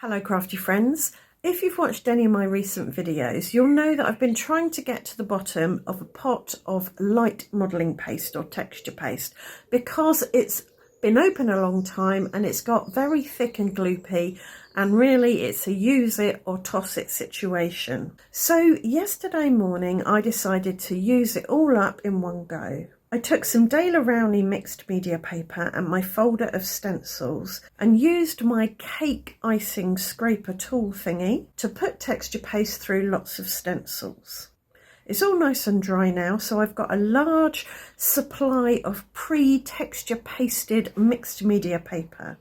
Hello crafty friends. If you've watched any of my recent videos, you'll know that I've been trying to get to the bottom of a pot of light modelling paste or texture paste because it's been open a long time and it's got very thick and gloopy, and really it's a use it or toss it situation. So yesterday morning I decided to use it all up in one go. I took some Daler Rowney mixed media paper and my folder of stencils and used my cake icing scraper tool thingy to put texture paste through lots of stencils. It's all nice and dry now, so I've got a large supply of pre-texture pasted mixed media paper.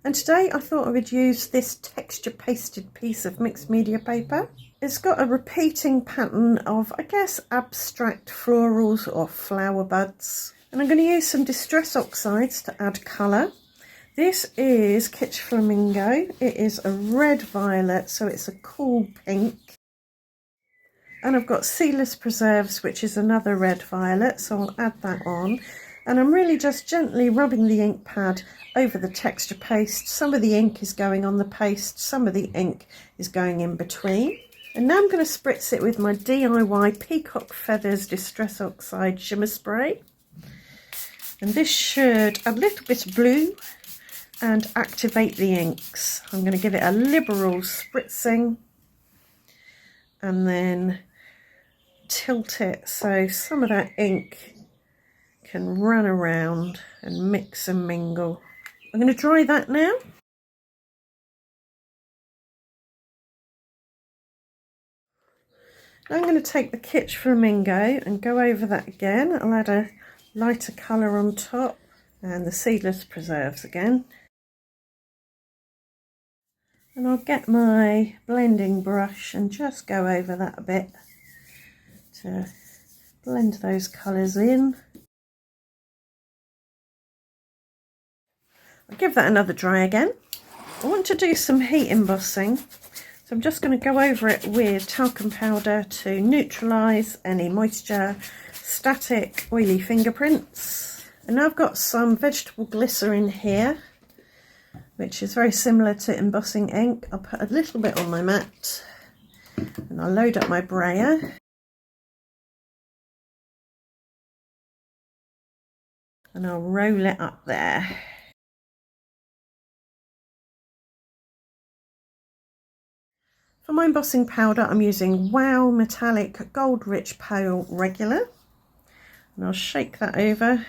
And today I thought I would use this texture pasted piece of mixed media paper. It's got a repeating pattern of, I guess, abstract florals or flower buds. And I'm going to use some distress oxides to add colour. This is Kitsch Flamingo. It is a red violet, so it's a cool pink. And I've got Seedless Preserves, which is another red violet, so I'll add that on. And I'm really just gently rubbing the ink pad over the texture paste. Some of the ink is going on the paste, some of the ink is going in between. And now I'm going to spritz it with my DIY Peacock Feathers Distress Oxide Shimmer Spray. And this should add a little bit of blue and activate the inks. I'm going to give it a liberal spritzing and then tilt it so some of that ink can run around and mix and mingle. I'm going to dry that now. Now I'm going to take the Kitsch Flamingo and go over that again. I'll add a lighter colour on top and the Seedless Preserves again. And I'll get my blending brush and just go over that a bit to blend those colours in. I'll give that another dry again. I want to do some heat embossing, so I'm just going to go over it with talcum powder to neutralise any moisture, static, oily fingerprints. And now I've got some vegetable glycerin here, which is very similar to embossing ink. I'll put a little bit on my mat and I'll load up my brayer. And I'll roll it up there. For my embossing powder, I'm using Wow Metallic Gold Rich Pale Regular. And I'll shake that over.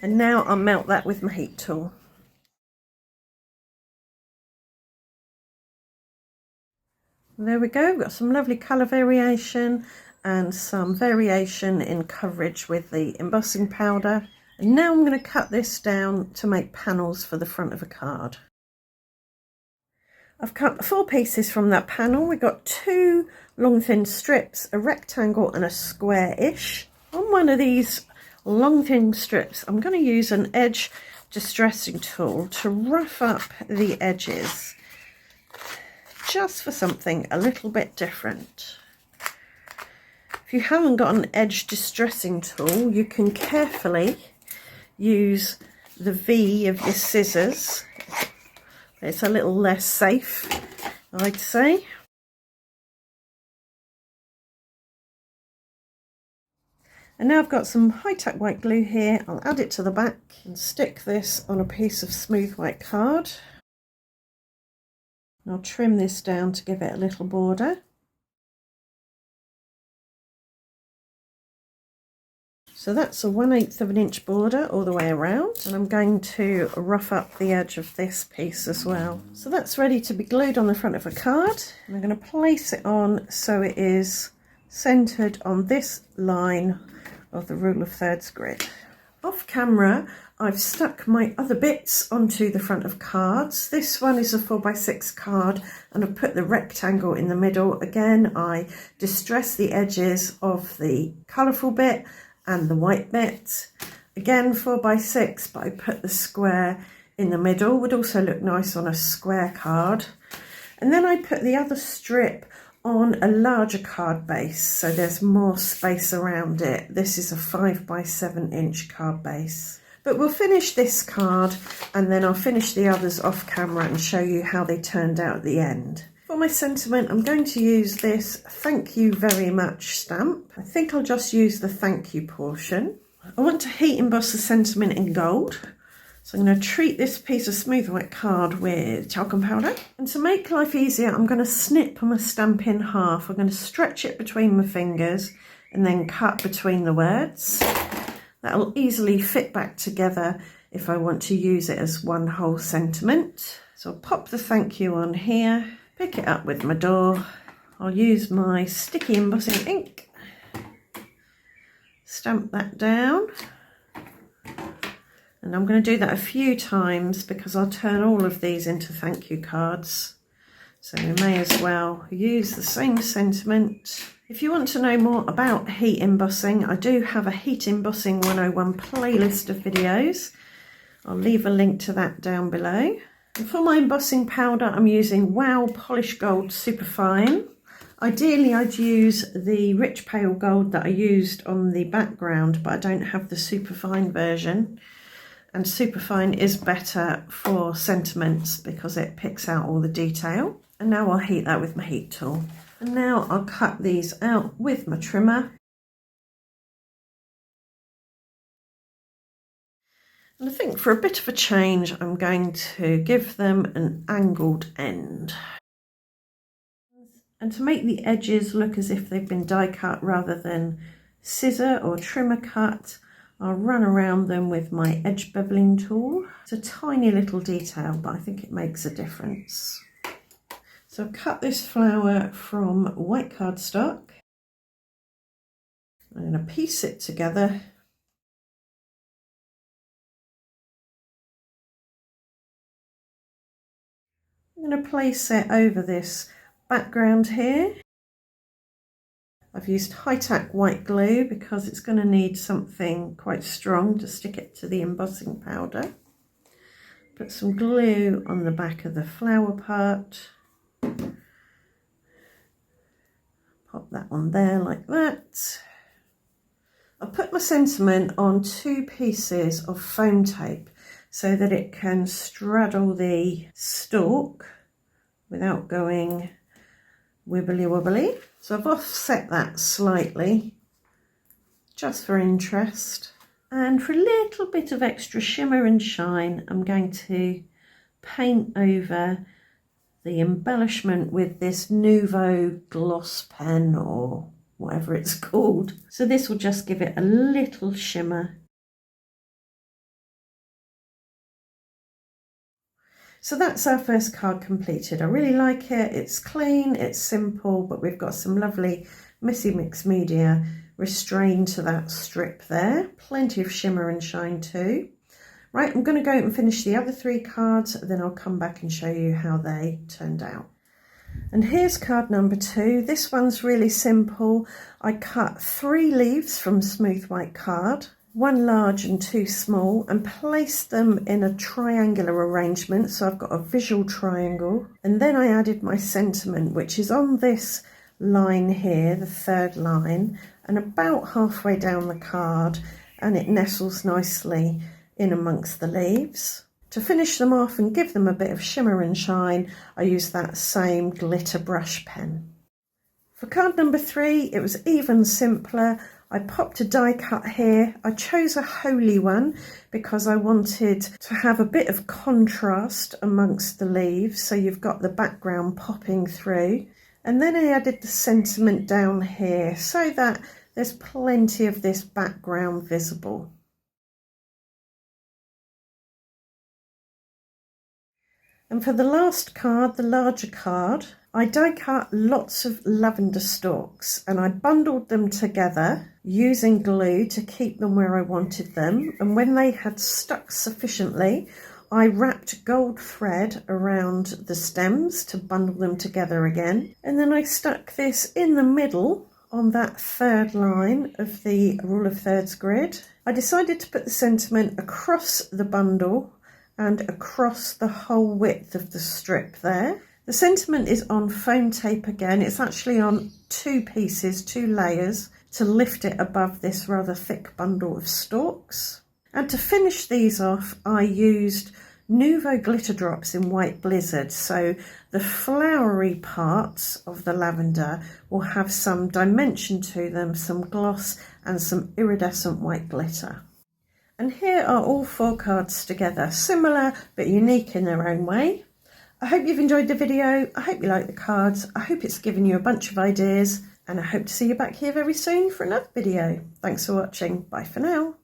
And now I'll melt that with my heat tool. There we go, we've got some lovely colour variation and some variation in coverage with the embossing powder. And now I'm going to cut this down to make panels for the front of a card. I've cut 4 pieces from that panel. We've got 2 long thin strips, a rectangle and a square-ish. On one of these long thin strips, I'm going to use an edge distressing tool to rough up the edges, just for something a little bit different. If you haven't got an edge distressing tool, you can carefully use the V of your scissors. It's a little less safe, I'd say. And now I've got some high-tack white glue here. I'll add it to the back and stick this on a piece of smooth white card. And I'll trim this down to give it a little border. So that's a 1/8 of an inch border all the way around, and I'm going to rough up the edge of this piece as well. So that's ready to be glued on the front of a card, and I'm going to place it on so it is centered on this line of the rule of thirds grid. Off camera, I've stuck my other bits onto the front of cards. This one is a 4x6 card and I've put the rectangle in the middle. Again, I distress the edges of the colourful bit and the white bit. Again 4x6, but I put the square in the middle. Would also look nice on a square card. And then I put the other strip on a larger card base, so there's more space around it. This is a 5x7 inch card base. But we'll finish this card and then I'll finish the others off camera and show you how they turned out at the end. For my sentiment, I'm going to use this thank you very much stamp. I think I'll just use the thank you portion. I want to heat emboss the sentiment in gold. So I'm going to treat this piece of smooth white card with talcum powder. And to make life easier, I'm going to snip my stamp in half. I'm going to stretch it between my fingers and then cut between the words. That'll easily fit back together if I want to use it as one whole sentiment. So I'll pop the thank you on here, pick it up with my door. I'll use my sticky embossing ink, stamp that down. And I'm going to do that a few times because I'll turn all of these into thank you cards. So we may as well use the same sentiment. If you want to know more about heat embossing, I do have a Heat Embossing 101 playlist of videos. I'll leave a link to that down below. And for my embossing powder, I'm using Wow Polish Gold Superfine. Ideally, I'd use the rich pale gold that I used on the background, but I don't have the superfine version. And superfine is better for sentiments because it picks out all the detail. And now I'll heat that with my heat tool. And now I'll cut these out with my trimmer. And I think for a bit of a change, I'm going to give them an angled end. And to make the edges look as if they've been die cut rather than scissor or trimmer cut, I'll run around them with my edge beveling tool. It's a tiny little detail, but I think it makes a difference. So I've cut this flower from white cardstock. I'm going to piece it together. I'm going to place it over this background here. I've used high-tack white glue because it's going to need something quite strong to stick it to the embossing powder. Put some glue on the back of the flower part. Pop that on there like that. I'll put my sentiment on 2 pieces of foam tape so that it can straddle the stalk without going wibbly wobbly. So I've offset that slightly just for interest. And for a little bit of extra shimmer and shine, I'm going to paint over the embellishment with this Nuvo gloss pen or whatever it's called. So this will just give it a little shimmer. So that's our first card completed. I really like it. It's clean, it's simple, but we've got some lovely Missy Mixed Media restrained to that strip there. Plenty of shimmer and shine too. Right, I'm going to go and finish the other 3 cards, then I'll come back and show you how they turned out. And here's card number 2. This one's really simple. I cut 3 leaves from smooth white card, 1 large and 2 small, and placed them in a triangular arrangement, so I've got a visual triangle. And then I added my sentiment, which is on this line here, the 3rd line, and about halfway down the card, and it nestles nicely in amongst the leaves. To finish them off and give them a bit of shimmer and shine, I used that same glitter brush pen. For card number 3, it was even simpler. I popped a die cut here. I chose a holy one because I wanted to have a bit of contrast amongst the leaves, so you've got the background popping through. And then I added the sentiment down here so that there's plenty of this background visible. And for the last card, the larger card, I die cut lots of lavender stalks and I bundled them together using glue to keep them where I wanted them. And when they had stuck sufficiently, I wrapped gold thread around the stems to bundle them together again. And then I stuck this in the middle on that 3rd line of the rule of thirds grid. I decided to put the sentiment across the bundle and across the whole width of the strip there. The sentiment is on foam tape again. It's actually on 2 pieces, 2 layers, to lift it above this rather thick bundle of stalks. And to finish these off, I used Nouveau glitter drops in White Blizzard, so the flowery parts of the lavender will have some dimension to them, some gloss and some iridescent white glitter. And here are all 4 cards together, similar but unique in their own way. I hope you've enjoyed the video, I hope you like the cards, I hope it's given you a bunch of ideas, and I hope to see you back here very soon for another video. Thanks for watching, bye for now.